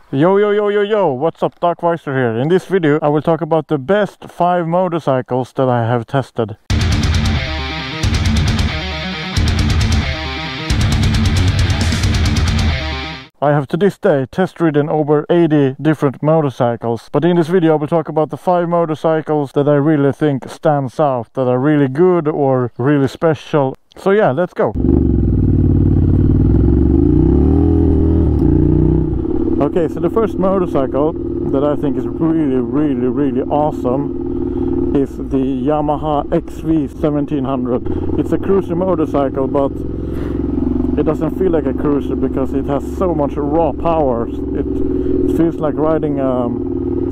Yo, what's up, Dark Visor here. In this video I will talk about the best 5 motorcycles that I have tested. I have to this day test ridden over 80 different motorcycles, but in this video I will talk about the 5 motorcycles that I really think stands out, that are really good or really special. So yeah, let's go. Okay, so the first motorcycle that I think is really awesome is the Yamaha XV 1700. It's a cruiser motorcycle, but it doesn't feel like a cruiser because it has so much raw power. It feels like riding a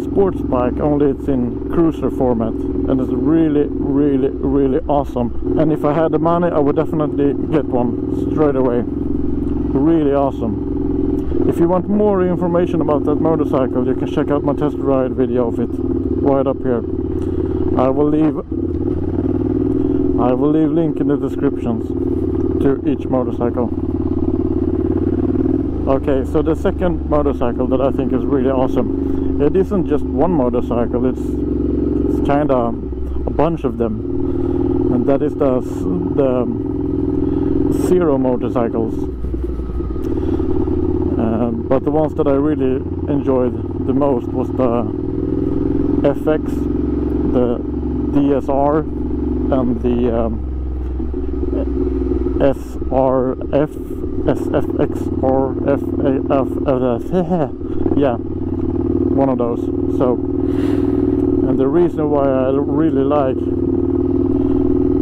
sports bike, only it's in cruiser format, and it's really awesome. And if I had the money, I would definitely get one straight away. Really awesome. If you want more information about that motorcycle, you can check out my test ride video of it right up here. I will leave link in the descriptions to each motorcycle. Okay, so the second motorcycle that I think is really awesome, it isn't just one motorcycle, it's kind of a bunch of them, and that is the Zero motorcycles. But the ones that I really enjoyed the most was the FX, the DSR, and the SRF, SFX, or FAF, yeah, one of those. So, and the reason why I really like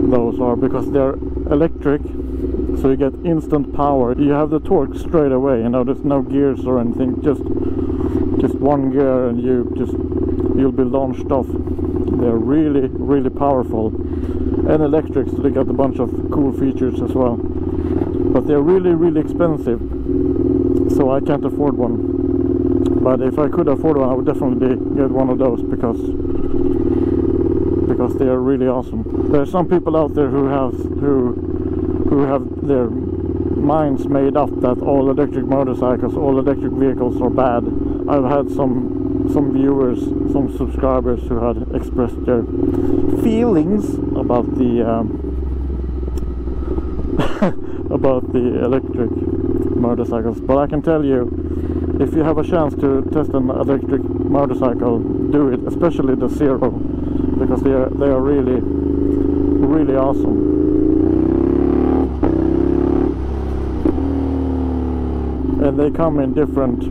those are because they're electric. So you get instant power. You have the torque straight away, you know, there's no gears or anything, just one gear and you'll be launched off. They're really powerful and electric, so they got a bunch of cool features as well. But they're really expensive, so I can't afford one. But if I could afford one, I would definitely get one of those because they are really awesome. There are some people out there who have their minds made up that all electric motorcycles, all electric vehicles are bad. I've had some viewers, some subscribers who had expressed their feelings about the about the electric motorcycles. But I can tell you, if you have a chance to test an electric motorcycle, do it, especially the Zero, because they are really awesome. And they come in different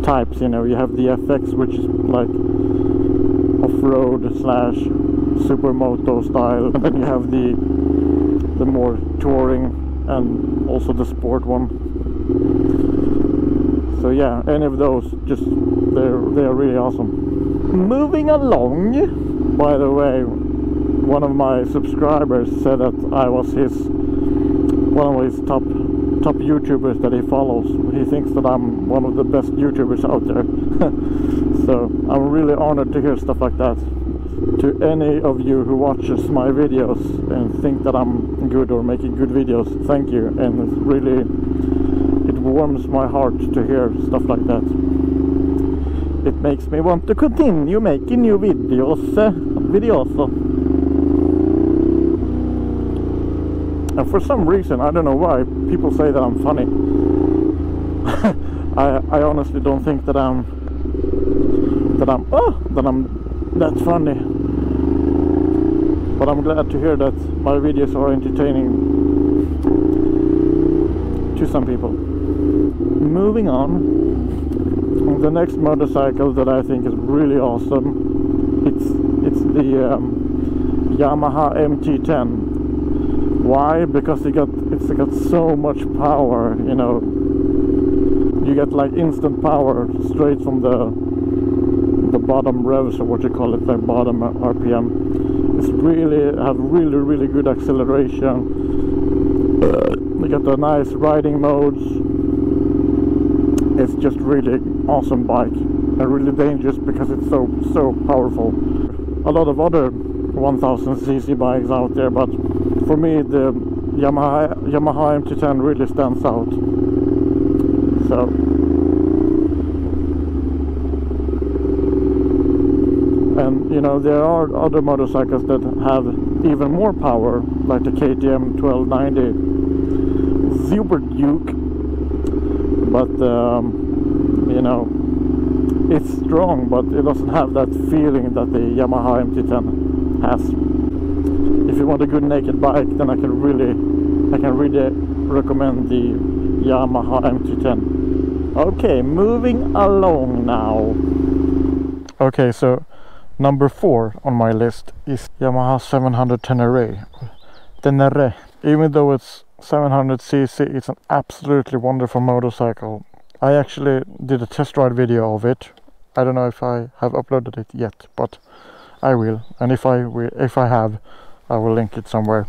types, you know. You have the FX, which is like off-road / supermoto style, and then you have the more touring and also the sport one. So yeah, any of those, just they are really awesome. Moving along, by the way, one of my subscribers said that I was one of his top YouTubers that he follows. He thinks that I'm one of the best YouTubers out there. So I'm really honored to hear stuff like that. To any of you who watches my videos and think that I'm good or making good videos, thank you. And it warms my heart to hear stuff like that. It makes me want to continue making new videos. And for some reason, I don't know why, people say that I'm funny. I honestly don't think that I'm that funny. But I'm glad to hear that my videos are entertaining to some people. Moving on, the next motorcycle that I think is really awesome, it's the Yamaha MT-10. Why? Because it's got so much power, you know. You get like instant power straight from the bottom revs, or what you call it, like bottom RPM. It's really good acceleration. You got the nice riding modes. It's just really awesome bike, and really dangerous because it's so powerful. A lot of other 1000cc bikes out there, but for me the Yamaha MT-10 really stands out. So and you know, there are other motorcycles that have even more power, like the KTM 1290 Super Duke, but you know, it's strong, but it doesn't have that feeling that the Yamaha MT-10 has. If you want a good naked bike, then I can really recommend the Yamaha MT-10. Okay, moving along now. Okay, so number 4 on my list is Yamaha 700 Tenere. Even though it's 700cc, it's an absolutely wonderful motorcycle. I actually did a test ride video of it. I don't know if I have uploaded it yet, but I will. And if I have, I will link it somewhere.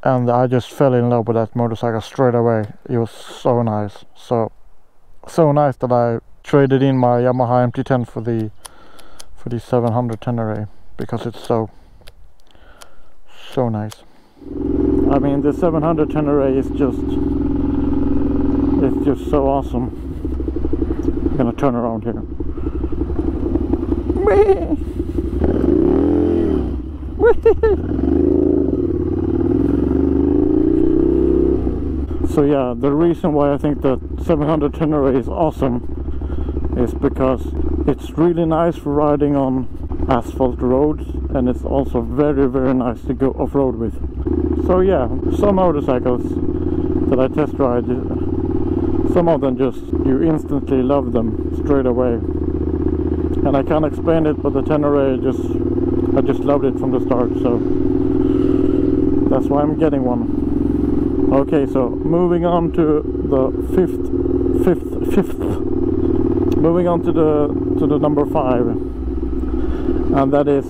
And I just fell in love with that motorcycle straight away. It was so nice. So nice that I traded in my Yamaha MT-10 for the 700 Tenere, because it's so nice. I mean, the 700 Tenere is just so awesome. I'm gonna turn around here. So yeah, the reason why I think that 700 Tenere is awesome is because it's really nice for riding on asphalt roads, and it's also very, very nice to go off-road with. So yeah, some motorcycles that I test ride, some of them just, you instantly love them straight away. And I can't explain it, but the Tenere, I just loved it from the start, so that's why I'm getting one. Okay, so moving on to the fifth. Moving on to the number 5, and that is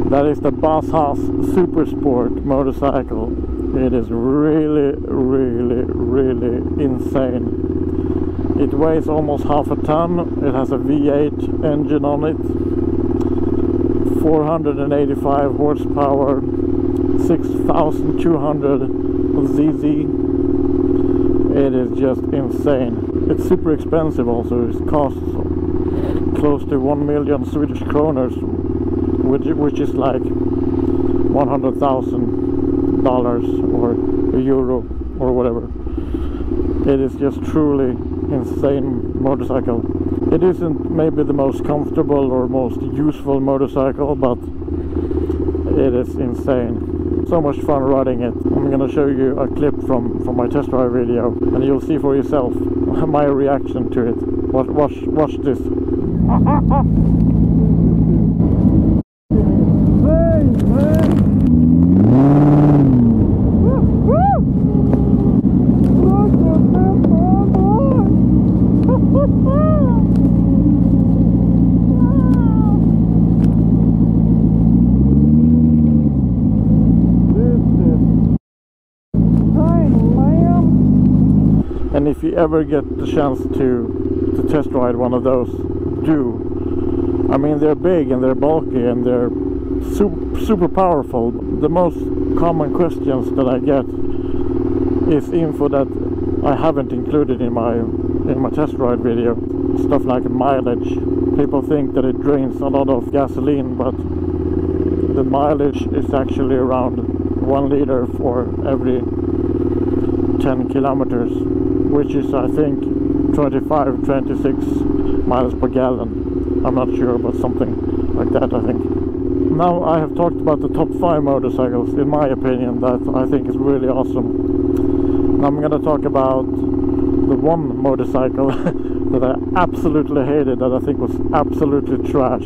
that is the Boss Haas Super Sport motorcycle. It is really, really, really insane. It weighs almost half a ton. It has a V8 engine on it, 485 horsepower, 6,200 ZZ. It is just insane. It's super expensive also. It costs close to 1 million Swedish kroners, which is like $100,000 or euro or whatever. It is just truly insane motorcycle. It isn't maybe the most comfortable or most useful motorcycle, but it is insane. So much fun riding it. I'm gonna show you a clip from my test ride video, and you'll see for yourself my reaction to it. Watch this. And if you ever get the chance to test ride one of those, do. I mean, they're big and they're bulky and they're super powerful. The most common questions that I get is info that I haven't included in my test ride video. Stuff like mileage. People think that it drains a lot of gasoline, but the mileage is actually around 1 liter for every 10 kilometers, which is, I think, 26 miles per gallon. I'm not sure, but something like that, I think. Now I have talked about the top 5 motorcycles, in my opinion, that I think is really awesome. Now I'm gonna talk about the one motorcycle that I absolutely hated, that I think was absolutely trash.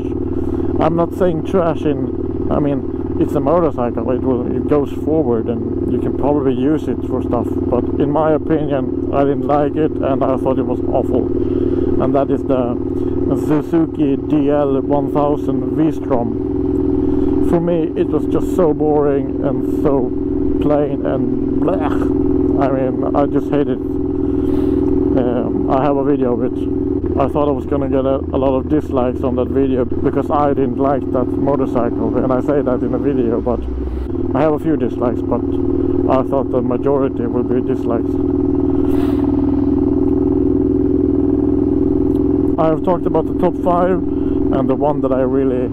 I'm not saying trash in, I mean, it's a motorcycle, it goes forward and you can probably use it for stuff, but in my opinion I didn't like it and I thought it was awful. And that is the Suzuki DL1000 V-Strom. For me it was just so boring and so plain and blech. I mean, I just hate it. I have a video of it. I thought I was gonna get a lot of dislikes on that video because I didn't like that motorcycle, and I say that in the video, but I have a few dislikes, but I thought the majority will be dislikes. I have talked about the top 5 and the one that I really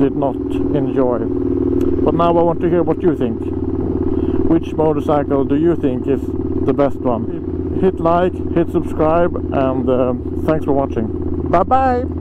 did not enjoy. But now I want to hear what you think. Which motorcycle do you think is the best one? Hit like, hit subscribe, and thanks for watching. Bye bye!